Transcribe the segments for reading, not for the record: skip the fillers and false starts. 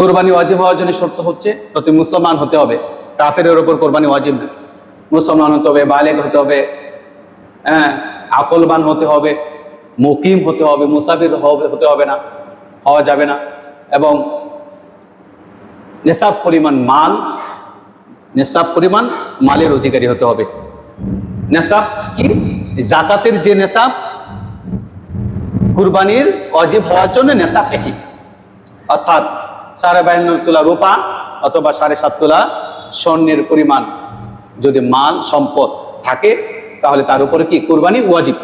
কোরবানি ওয়াজিব হওয়ার জন্য শর্ত হচ্ছে প্রতি মুসলমান হতে হবে, কাফেরের উপর কোরবানি ওয়াজিব না। মুসলমান হতে হবে, বালেগ হতে হবে, আকলবান হতে হবে, মুকিম হতে হবে, মুসাফির হতে হবে না, হওয়া যাবে না, এবং নেশাব পরিমাণ মালের অধিকারী হতে হবে। নেশাব কি? জাকাতের যে নেশাব, কুরবানির ওয়াজিব হওয়ার জন্য নেশাব একই, অর্থাৎ 52.5 তোলা রূপা অথবা 7.5 তোলা স্বর্ণের পরিমাণ যদি মাল সম্পদ থাকে তাহলে তার উপরে কি কুরবানি ওয়াজিব।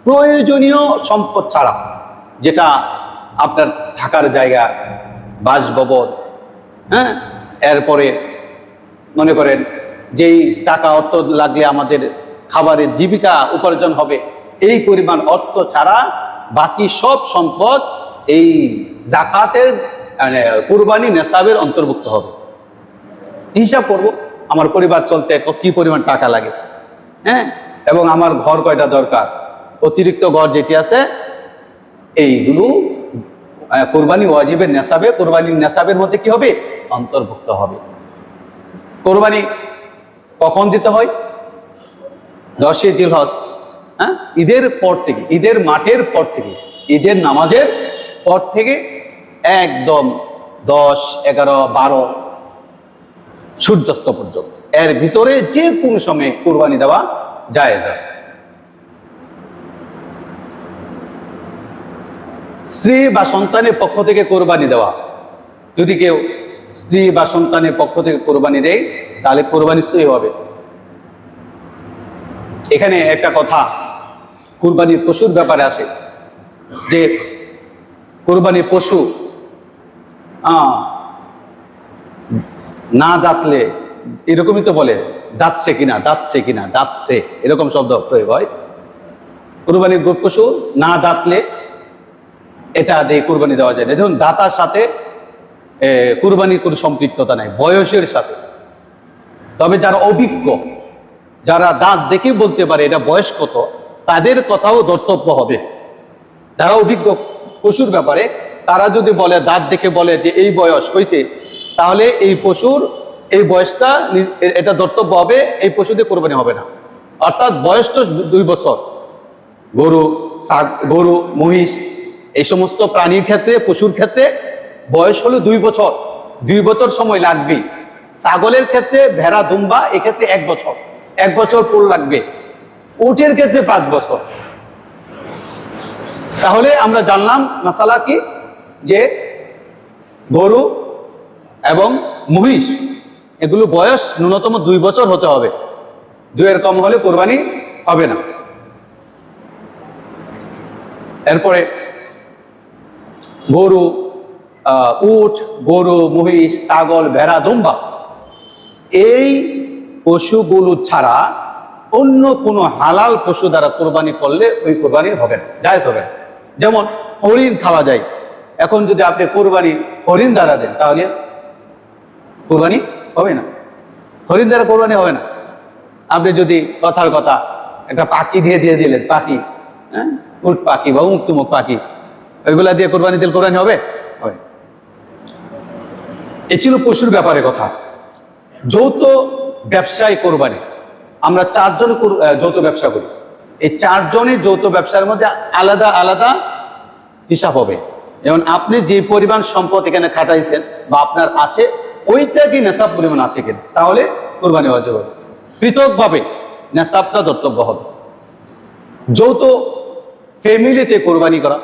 প্রয়োজনীয় সম্পদ ছাড়া, যেটা আপনার থাকার জায়গা, বাসভবন, এরপরে মনে করেন যেই টাকা অর্থ লাগলে আমাদের খাবারের জীবিকা উপার্জন হবে, এই পরিমাণ অর্থ ছাড়া বাকি সব সম্পদ এই জাকাতের কুরবানি নেশাবের অন্তর্ভুক্ত হবে। হিসাব করব আমার পরিবার চলতে কি পরিমাণ টাকা লাগে, এবং আমার ঘর কয়টা দরকার, অতিরিক্ত ঘর যেটি আছে, এইগুলো কুরবানি ওয়াজিবের নেশাবে, কুরবানির নেশাবের মধ্যে কি হবে? অন্তর্ভুক্ত হবে। কোরবানি কখন দিতে হয়? 10 জিলহজ, ঈদের পর থেকে, ঈদের মাঠের পর থেকে, ঈদের নামাজের পর থেকে একদম 10, 11, 12 সূর্যাস্ত পর্যন্ত, এর ভিতরে যে কোনো সময় কুরবানি দেওয়া জায়েজ আছে। স্ত্রী বা সন্তানের পক্ষ থেকে কোরবানি দেওয়া, যদি কেউ স্ত্রী বা সন্তানের পক্ষ থেকে কোরবানি দেয় তাহলে কোরবানি সহি হবে। এখানে একটা কথা কুরবানির পশুর ব্যাপারে আসে, যে কুরবানির পশু না দাঁতলে, এরকমই তো বলে, দাঁতছে দাঁতছে, এরকম শব্দ প্রয়োগ হয়। কুরবানির পশু না দাঁতলে এটা দিয়ে কুরবানি দেওয়া যায় না। দেখুন, দাতার সাথে কুরবানির কোনো সম্পৃক্ততা নাই, বয়সের সাথে। তবে যারা অভিজ্ঞ, যারা দাঁত দেখে বলতে পারে এটা বয়স কত, তাদের কথাও ধর্তব্য হবে। যারা অভিজ্ঞ পশুর ব্যাপারে, তারা যদি বলে, দাঁত দেখে বলে যে এই বয়স হয়েছে, তাহলে এই পশুর এই বয়সটা এটা ধর্তব্য হবে, এই পশু দিয়ে কোরবানি হবে না। অর্থাৎ বয়স তো 2 বছর। গরু, মহিষ, এই সমস্ত প্রাণীর ক্ষেত্রে, পশুর ক্ষেত্রে বয়স হলো 2 বছর। 2 বছর সময় লাগবে। ছাগলের ক্ষেত্রে, ভেড়া, দুম্বা, এক্ষেত্রে 1 বছর, 1 বছর পুরো লাগবে। উটের ক্ষেত্রে 5 বছর। তাহলে আমরা জানলাম মাসালা কি, যে গরু এবং মহিষ এগুলো বয়স ন্যূনতম 2 বছর হতে হবে, 2 এর কম হলে কোরবানি হবে না। এরপরে গরু, উট, গরু, মহিষ, ছাগল, ভেড়া, দুম্বা, এই পশুগুলো ছাড়া অন্য কোনো হালাল পশু দ্বারা কোরবানি করলে ওই কোরবানি হবে না, জায়েজ হবে না। যেমন হরিণ খাওয়া যায়, এখন যদি আপনি কোরবানি হরিণ দ্বারা দেন তাহলে কোরবানি হবে না, হরিণ দ্বারা কোরবানি হবে না। আপনি যদি কথার কথা একটা পাখি দিয়ে দিলেন, পাখি, উট পাখি বা মুক্তমুখ পাখি, ওইগুলা দিয়ে কোরবানি দিলে কোরবানি হবে? এ ছিল পশুর ব্যাপারে কথা। যৌথ ব্যবসায় কোরবানি, আমরা 4 জন যৌথ ব্যবসা করি। এই 4 জনের যৌথ ব্যবসার মধ্যে আলাদা আলাদা হিসাব হবে। যেমন আপনি যে পরিমাণ সম্পদ এখানে খাটাইছেন বা আপনার আছে, ওইটা কি নেশাব পরিমাণ আছে কিনা, তাহলে কোরবানি ওয়াজিব হবে। পৃথকভাবে নেশাবটা ধর্তব্য হবে। যৌথ ফ্যামিলিতে কোরবানি করা,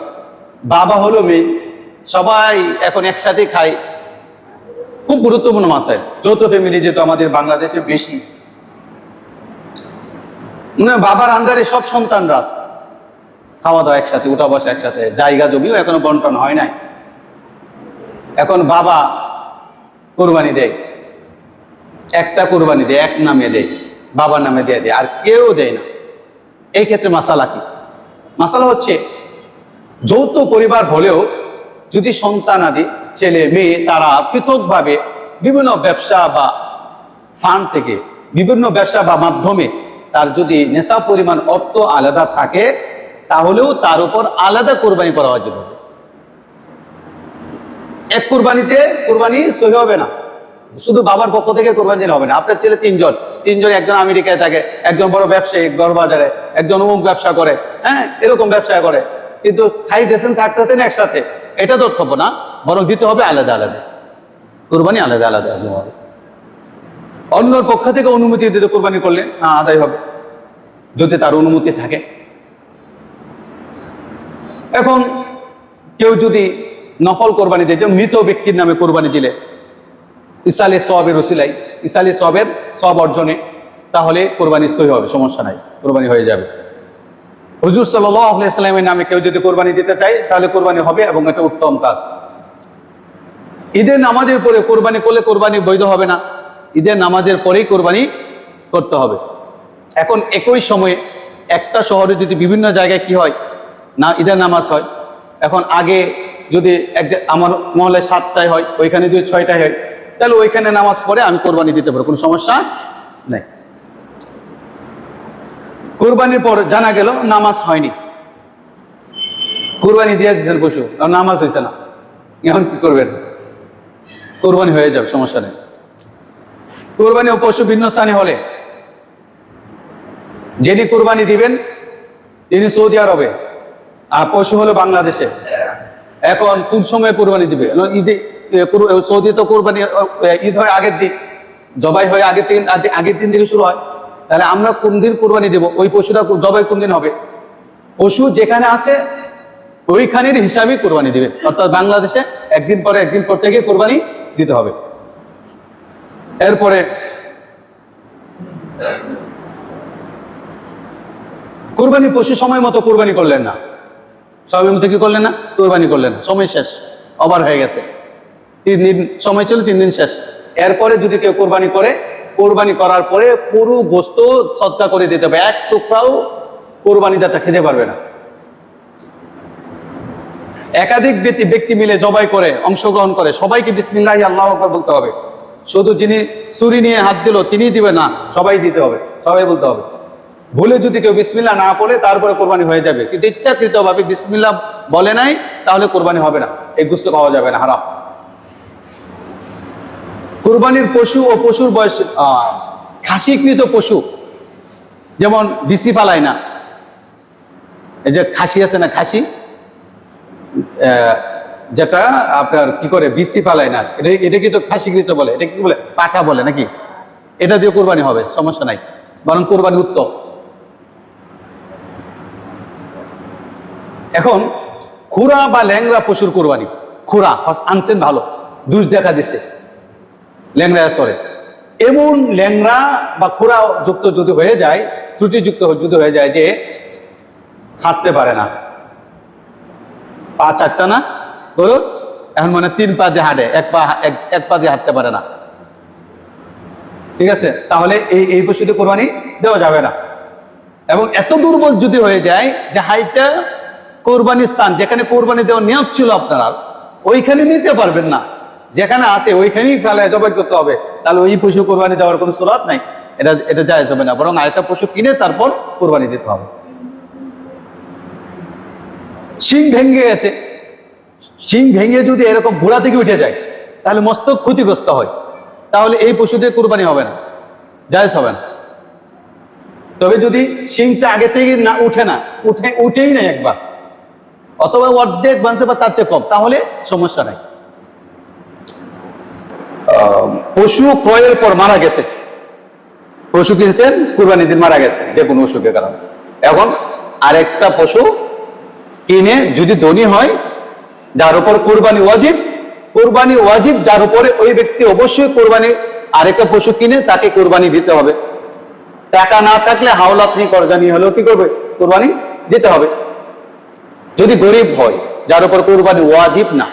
বাবা হলো মেয়ে, সবাই এখন একসাথে খায়, খুব গুরুত্বপূর্ণ মাসাইল। যৌথ ফ্যামিলি যেহেতু আমাদের বাংলাদেশে বেশি, বাবার আন্ডারে সব সন্তানরা আছে, খাওয়া দাওয়া একসাথে, উঠা বসা একসাথে, জায়গা জমিও এখনো বন্টন হয় নাই। এখন বাবা কোরবানি দেয়, একটা কোরবানি দেয়, এক নামে দেয়, বাবার নামে দিয়ে দেয়, আর কেউ দেয় না। এই ক্ষেত্রে মাসালা কি? মাসালা হচ্ছে, যৌথ পরিবার হলেও যদি সন্তানাদি, ছেলে মেয়ে, তারা পৃথকভাবে বিভিন্ন ব্যবসা বা ফান্ড থেকে, বিভিন্ন ব্যবসা বা মাধ্যমে তার যদি নেশাব পরিমাণ অর্থ আলাদা থাকে, তাহলেও তার উপর আলাদা কোরবানি করা ওয়াজিব হবে। এক কুরবানিতে কুরবানি সহি হবে না, শুধু বাবার পক্ষ থেকে কুরবানি দিলে হবে না। আপনার ছেলে তিনজন, একজন আমেরিকায় থাকে, একজন বড় ব্যবসায়ী বড় বাজারে, একজন অমুক ব্যবসা করে, হ্যাঁ এরকম ব্যবসা করে, কিন্তু খাইতেছেন থাকতেছেন একসাথে, এটা ধর্তব্য না, বরং দিতে হবে আলাদা আলাদা, কুরবানি আলাদা আলাদা হবে। অন্যর পক্ষ থেকে অনুমতি দিতে কুরবানি করলে না আদায় হবে, যদি তার অনুমতি থাকে। এখন কেউ যদি নফল কোরবানি দেয়, যেমন মৃত ব্যক্তির নামে কোরবানি দিলে ইসালে সওয়াবের ওসিলাই, ইসালে সওয়াবের সওয়াব অর্জনে, তাহলে কোরবানি সহি হবে, সমস্যা নাই, কোরবানি হয়ে যাবে। হুজুর সাল্লাল্লাহু আলাইহি সাল্লামের নামে কেউ যদি কোরবানি দিতে চায় তাহলে কোরবানি হবে, এবং এটা উত্তম কাজ। ঈদের নামাজের পরে কোরবানি করলে কোরবানি বৈধ হবে না, ঈদের নামাজের পরেই কোরবানি করতে হবে। এখন একই সময়ে একটা শহরে যদি বিভিন্ন জায়গায় কি হয় না ঈদের নামাজ হয়, এখন আগে যদি আমার মহল্লায় 7টায় হয়, ওইখানে যদি 6টায় হয়, তাহলে ওইখানে নামাজ পড়ে আমি কোরবানি দিতে পারবো, কোনো সমস্যা নেই। কোরবানির পর জানা গেল নামাজ হয়নি, কোরবানি দিয়ে দিয়েছেন পশু, নামাজ হয়েছে না, এখন কি করবেন? কোরবানি হয়ে যাবে, সমস্যা নেই। কোরবানি ও পশু ভিন্ন স্থানে হলে যিনি কোরবানি দিবেন তিনি সৌদি আরবে, আর পশু হলো বাংলাদেশে। এখন কোন সময় কোরবানি দিবে? ঈদে, সৌদি তো কোরবানি ঈদ হয় আগের দিন, জবাই হয় আগের দিন থেকে শুরু হয়, তাহলে আমরা কোন দিন কোরবানি দেব? ওই পশুটা জবাই কোন দিন হবে? পশু যেখানে আছে ওইখানের হিসাবেই কোরবানি দিবে, অর্থাৎ বাংলাদেশে একদিন পর থেকে কোরবানি দিতে হবে। এরপরে কোরবানি পশু সময় মতো কোরবানি করলেন না, সময় মতো কি করলেন না? কোরবানি করলেন না, সময় শেষ, ওভার হয়ে গেছে, 3 দিন সময় ছিল, 3 দিন শেষ। এরপরে যদি কেউ কোরবানি করে, কোরবানি করার পরে পুরো গোশত সদকা করে দিতে হবে, এক টুকরাও কোরবানি দাতা খেতে পারবে না। একাধিক ব্যক্তি মিলে জবাই করে অংশগ্রহণ করে সবাইকে বিসমিল্লাহি আল্লাহু আকবার বলতে হবে, শুধু যিনি ছুরি নিয়ে হাত দিল তিনি দিবে না, সবাই দিতে হবে, সবাই বলতে হবে। ভুলে যদি কেউ বিসমিল্লাহ না বলে তারপরে কোরবানি হয়ে যাবে, কিন্তু ইচ্ছাকৃতভাবে বিসমিল্লাহ বলে নাই, তাহলে কোরবানি হবে না, এই গোশত পাওয়া যাবে না, হারাম। কোরবানির পশু ও পশুর বয়স, খাসিকৃত পশু যেমন বিসি ফালায় না, এই যে খাসি আছে না, খাসি যেটা আপনার কি করে বিসি ফালায় না, এটা কি তো খাসিকৃত বলে, এটা কি বলে? পাঠা বলে নাকি? এটা দিয়ে কোরবানি হবে, সমস্যা নাই, বরং কোরবানি উত্তম। এখন খুরা বা ল্যাংরা পশুর কোরবানি, খুরা আনছেন ভালো, দুষ দেখা দিছে, ল্যাংরা সরে, এমন ল্যাংরা বা খুরা যুক্ত যদি হয়ে যায়, ত্রুটিযুক্ত যদি হয়ে যায় যে হাঁটতে পারে না, পা 4টা না বলুন, এখন মানে 3 পা দিয়ে হাঁটে, এক পা দিয়ে হাঁটতে পারে না, ঠিক আছে, তাহলে এই পশুতে কোরবানি দেওয়া যাবে না। এবং এত দুর্বল যদি হয়ে যায় যে হাইটা কোরবানির স্থান যেখানে কোরবানি দেওয়ার নিয়ত ছিল আপনারা ওইখানে নিতে পারবেন না, যেখানে আছে ওইখানেই ফেলায় জবাই করতে হবে, তাহলে ওই পশু কোরবানি দেওয়ার কোনো সুরাত নাই, এটা জায়েজ হবে না, বরং আরেকটা পশু কিনে তারপর কোরবানি দিতে হবে। শিং ভেঙে গেছে, শিং ভেঙে যদি এরকম ঘোড়া থেকে উঠে যায় তাহলে মস্তক ক্ষতিগ্রস্ত হয়, তাহলে এই পশুদের কোরবানি হবে না, জায়েজ হবে না। তবে যদি শিংটা আগে থেকে না উঠেই নাই একবার, অথবা অর্ধেক ভাঙছে বা তার চেয়ে কম, তাহলে সমস্যা নাই। পশু ক্রয়ের পর মারা গেছে, পশু কিনছেন কুরবানি দিন মারা গেছে যে কোনো অসুখের কারণে, এখন আরেকটা পশু কিনে যদি ধনী হয়, যার উপর কোরবানি ওয়াজিব, যার উপরে ওই ব্যক্তি অবশ্যই কোরবানি, আরেকটা পশু কিনে তাকে কোরবানি দিতে হবে। টাকা না থাকলে হাওলাত নিয়ে করজা নিয়ে হলেও কি করবে? কোরবানি দিতে হবে। যদি গরিব হয়, যার উপর কোরবানি ওয়াজিব না,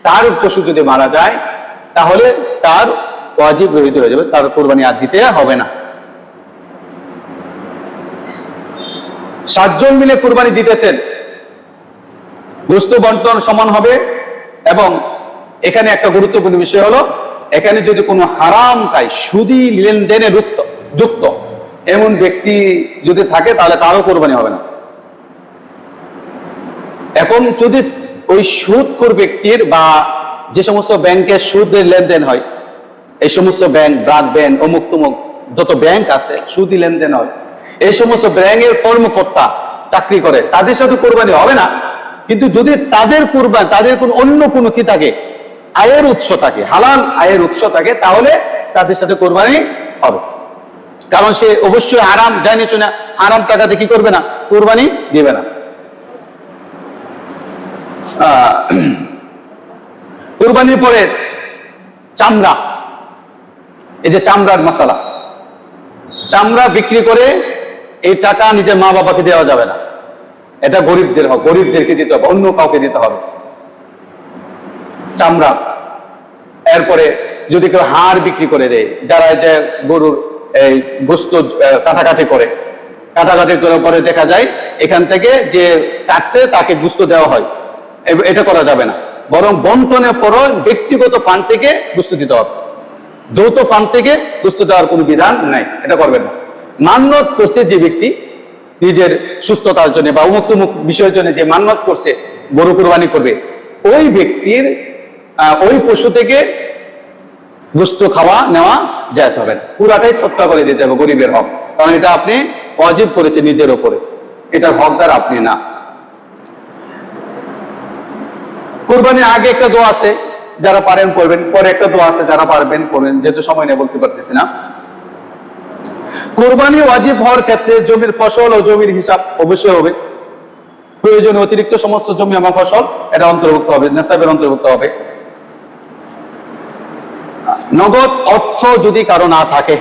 তার পশু যদি মারা যায় তাহলে তার ওয়াজিব রহিত হয়ে যাবে, তার কোরবানি আর দিতে হবে না। 7 জন মিলে কোরবানি দিতেছেন, গোশত বন্টন সমান হবে। এবং এখানে একটা গুরুত্বপূর্ণ বিষয় হলো, এখানে যদি কোনো হারাম খায়, সুদি লেনদেনে যুক্ত এমন ব্যক্তি যদি থাকে তাহলে তারও কোরবানি হবে না। এখন যদি ওই সুদখোর ব্যক্তির বা যে সমস্ত ব্যাংকে সুদের লেনদেন হয়, এই সমস্ত ব্যাংক, ব্রাক ব্যাংক, অমুক তুমুক যত ব্যাংক আছে সুদি লেনদেন হয়, এই সমস্ত ব্যাংকের কর্মকর্তা চাকরি করে, তাদের সাথে কোরবানি হবে না। কিন্তু যদি তাদের কোরবানি, তাদের কোন অন্য কোনো কি থাকে, আয়ের উৎস থাকে, হালাল আয়ের উৎস থাকে, তাহলে তাদের সাথে কোরবানি হবে। কারণ সে অবশ্যই হারাম জানি শুনে হারাম টাকাতে কি করবে না, কোরবানি দিবে না। কোরবানির পরে চামড়া, এই যে চামড়ার মশলা, চামড়া বিক্রি করে এই টাকা নিজের মা বাবাকে দেওয়া যাবে না, এটা গরিবদের হবে, গরিবদেরকে দিতে হবে, অন্য কাউকে দিতে হবে চামড়া। এরপরে যদি কেউ হাড় বিক্রি করে দেয়, যারা যে গরুর এই গোস্ত কাটাকাটি করে, কাটাকাটি করার পরে দেখা যায় এখান থেকে যে কাটছে তাকে গোস্ত দেওয়া হয়, এটা করা যাবে না। বরং বন্টনের পরও ব্যক্তিগত ফান্ড থেকে গোস্ত দিতে হবে, যৌথ ফান্ড থেকে গোস্ত দেওয়ার কোনো বিধান নাই, এটা করবেন না। মান্যত করছে যে ব্যক্তি নিজের সুস্থতার জন্য বা অমুক তমুক বিষয়ের জন্য যে মান্যত করছে গরু কোরবানি করবে, ওই ব্যক্তির ওই পশু থেকে গোস্ত খাওয়া নেওয়া জায়েজ হবে না, পুরাটাই সৎকা করে দিতে হবে গরিবের হক। কারণ এটা আপনি ওয়াজিব করেছে নিজের উপরে, এটার হকদার আপনি না। কোরবানির আগে একটা দোয়া আছে, যারা পারেন পড়বেন, পরে একটা দোয়া আছে, যারা পারবেন পড়বেন, যেহেতু সময় নেই বলতে পারতেছি না। কোরবানি ওয়াজিব হওয়ার ক্ষেত্রে জমির ফসল ও জমির হিসাব অবশ্যই হবে, প্রয়োজনীয় অতিরিক্ত সমস্ত জমি এবং ফসল এটা অন্তর্ভুক্ত হবে, নেশাবের অন্তর্ভুক্ত হবে। নগদ অর্থ যদি কারো না থাকে,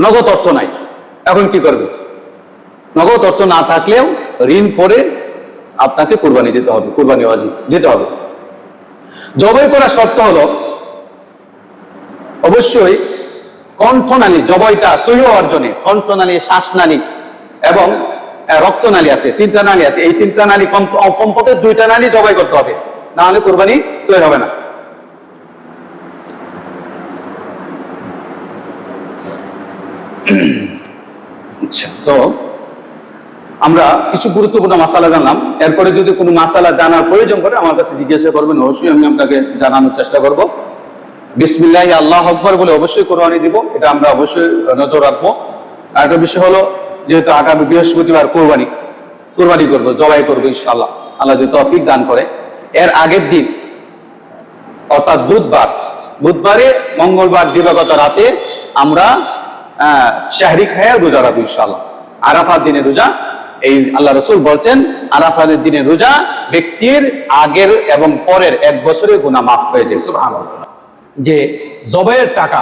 নগদ অর্থ নাই, এখন কি করবে? নগদ অর্থ না থাকলেও ঋণ করে আপনাকে কোরবানি দিতে হবে, কোরবানি ওয়াজিব দিতে হবে। জবাই করার শর্ত হলো অবশ্যই কণ্ঠনালী, জবাইটা সহি হওয়ার জন্য কণ্ঠনালী, শ্বাসনালী এবং রক্তনালী আছে, তিনটা নালী আছে, এই তিনটা নালী কমপক্ষে দুইটা নালী জবাই করতে হবে, না হলে কোরবানি সহি হবে না। আচ্ছা, তো আমরা কিছু গুরুত্বপূর্ণ মাসালা জানলাম। এরপরে যদি কোনো মাসালা জানার প্রয়োজন করে আমার কাছে জিজ্ঞাসা করবেন, অবশ্যই আমি আপনাকে জানানোর চেষ্টা করব। বিসমিল্লাহ আল্লাহু আকবার বলে অবশ্যই কোরবানি দিব, এটা আমরা অবশ্যই নজর রাখবো। আর একটা বিষয় হলো, যেহেতু আগামী বৃহস্পতিবার কোরবানি করবো, জবাই করবো ইনশাআল্লাহ, আল্লাহ যদি তৌফিক দান করে। এর আগের দিন অর্থাৎ বুধবারে মঙ্গলবার দিবাগত রাতে আমরা শাহরি খায়া রোজা রাখবো ইনশাআল্লাহ। আরাফার দিনে রোজা, এই আল্লাহ রাসূল বলছেন আরাফাতের দিনে রোজা ব্যক্তির আগের এবং পরের 1 বছরের গুনাহ মাফ হয়ে যায়। সুবহানাল্লাহ। যে জবাইয়ের টাকা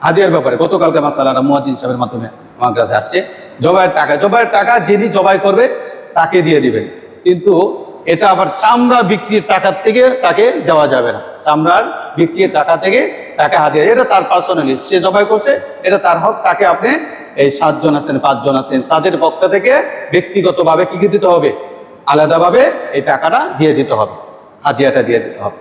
হাদিয়ার ব্যাপারে গতকালকে মাসালাটা মুয়াজ্জিন সাহেবের মাধ্যমে আমার কাছে আসছে। জবাইয়ের টাকা যিনি জবাই করবে তাকে দিয়ে দিবেন, কিন্তু এটা আবার চামড়া বিক্রির টাকা থেকে তাকে দেওয়া যাবে না। চামড়ার বিক্রির টাকা থেকে তাকে হাদিয়া, এটা তার পার্সোনালি, সে জবাই করছে, এটা তার হক, তাকে আপনি এই 7 জন আছেন, 5 জন আছেন, তাদের পক্ষ থেকে ব্যক্তিগতভাবে কি দিতে হবে, আলাদাভাবে এই টাকাটা দিয়ে দিতে হবে, হাদিয়াটা দিয়ে দিতে হবে।